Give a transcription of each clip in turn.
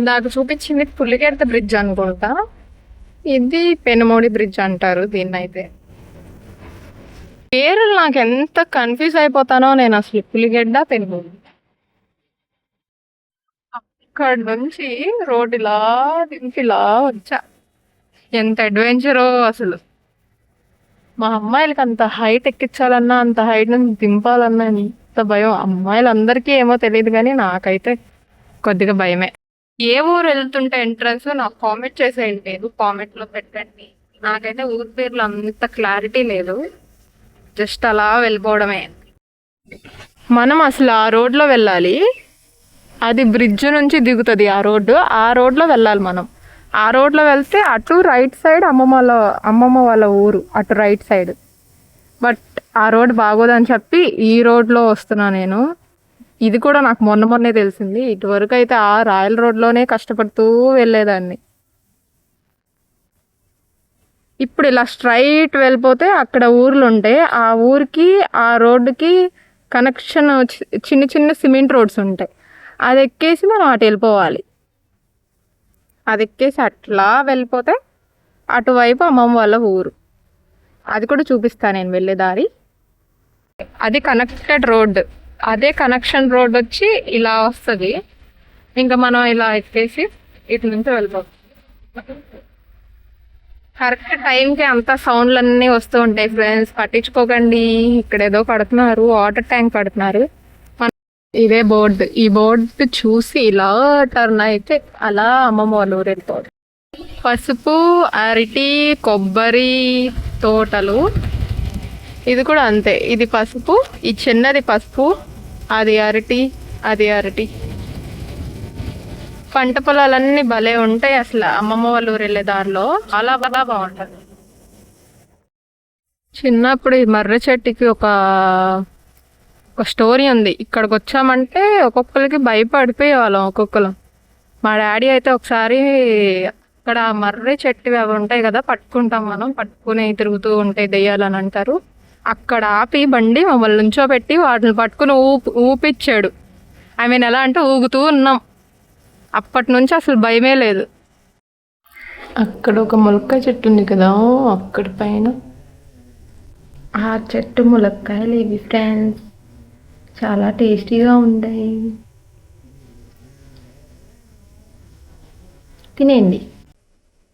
ఇందాక చూపించింది పులిగెర్త బ్రిడ్జ్ అనుకుంటా, ఇది పెనుమోడి బ్రిడ్జ్ అంటారు దీన్ని. అయితే పేర్లు నాకు ఎంత కన్ఫ్యూజ్ అయిపోతానో నేను అసలు. పులిగెడ్డ, పెనుమోడి. అక్కడ నుంచి రోడ్ ఇలా దింపి ఇలా వచ్చా. ఎంత అడ్వెంచరో అసలు. మా అమ్మాయిలకి అంత హైట్ ఎక్కించాలన్నా, అంత హైట్ నుంచి దింపాలన్నా ఎంత భయం. అమ్మాయిలందరికీ ఏమో తెలియదు కానీ నాకైతే కొద్దిగా భయమే. ఏ ఊరు వెళ్తుంటే ఎంట్రన్స్ నాకు కామెంట్ చేసేయండి, లేదు కామెంట్ లో పెట్టండి. నాకైతే ఊరి పేర్లు అంత క్లారిటీ లేదు, జస్ట్ అలా వెళ్ళిపోవడమే. మనం అసలు ఆ రోడ్లో వెళ్ళాలి, అది బ్రిడ్జ్ నుంచి దిగుతుంది ఆ రోడ్లో వెళ్ళాలి మనం. ఆ రోడ్లో వెళ్తే అటు రైట్ సైడ్ అమ్మమ్మ వాళ్ళ ఊరు, అటు రైట్ సైడ్. బట్ ఆ రోడ్ బాగోదని చెప్పి ఈ రోడ్లో వస్తున్నా నేను. ఇది కూడా నాకు మొన్నే తెలిసింది. ఇటువరకు అయితే ఆ రాయల్ రోడ్లోనే కష్టపడుతూ వెళ్ళేదాన్ని. ఇప్పుడు ఇలా స్ట్రైట్ వెళ్ళిపోతే అక్కడ ఊర్లు ఉంటాయి, ఆ ఊరికి ఆ రోడ్డుకి కనెక్షన్ చిన్న చిన్న సిమెంట్ రోడ్స్ ఉంటాయి. అది ఎక్కేసి మనం అటు వెళ్ళిపోవాలి. అది ఎక్కేసి అట్లా వెళ్ళిపోతే అటువైపు అమ్మమ్మ వాళ్ళ ఊరు. అది కూడా చూపిస్తాను నేను వెళ్ళే దారి. అది కనెక్టెడ్ రోడ్, అదే కనెక్షన్ రోడ్ వచ్చి ఇలా వస్తుంది. ఇంకా మనం ఇలా ఎక్కేసి ఇటు నుంచి వెళ్ళిపోతాం. కరెక్ట్ టైంకి అంతా సౌండ్లన్నీ వస్తూ ఉంటాయి ఫ్రెండ్స్, పట్టించుకోకండి. ఇక్కడ ఏదో కడుతున్నారు, వాటర్ ట్యాంక్ కడుతున్నారు. ఇదే బోర్డు, ఈ బోర్డు చూసి ఇలా టర్న్ అయితే అలా అమ్మమ్మ వాళ్ళ ఊరు వెళ్ళిపోదు. పసుపు, అరటి, కొబ్బరి తోటలు. ఇది కూడా అంతే, ఇది పసుపు, ఈ చిన్నది పసుపు, అది అరటి. పంట పొలాలన్నీ భలే ఉంటాయి అసలు అమ్మమ్మ వాళ్ళ ఊరు వెళ్ళే దారిలో. చాలా బాగా బాగుంటుంది. చిన్నప్పుడు ఈ మర్రి చెట్టుకి ఒక స్టోరీ ఉంది. ఇక్కడికి వచ్చామంటే ఒక్కొక్కరికి భయపడిపోయేవాళ్ళం ఒక్కొక్కరు. మా డాడీ అయితే ఒకసారి అక్కడ మర్రి చెట్టు అవి ఉంటాయి కదా, పట్టుకుంటాం మనం, పట్టుకుని తిరుగుతూ ఉంటాయి దెయ్యాలని అంటారు. అక్కడ ఆపి బండి మమ్మల్ని నుంచోబెట్టి వాటిని పట్టుకుని ఊపిచ్చాడు. ఐ మీన్ ఎలా అంటే ఊగుతూ ఉన్నాం. అప్పటి నుంచి అసలు భయమే లేదు. అక్కడ ఒక ములక్కాయ చెట్టు ఉంది కదా, అక్కడ పైన ఆ చెట్టు ములక్కాయలు ఇవి ఫ్రెండ్స్, చాలా టేస్టీగా ఉంటాయి, తినేయండి.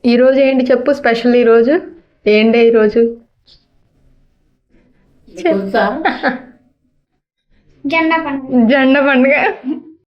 ఈరోజు ఏంటి చెప్పు స్పెషల్? ఈరోజు ఏంటి? ఈరోజు జెండా పండుగ.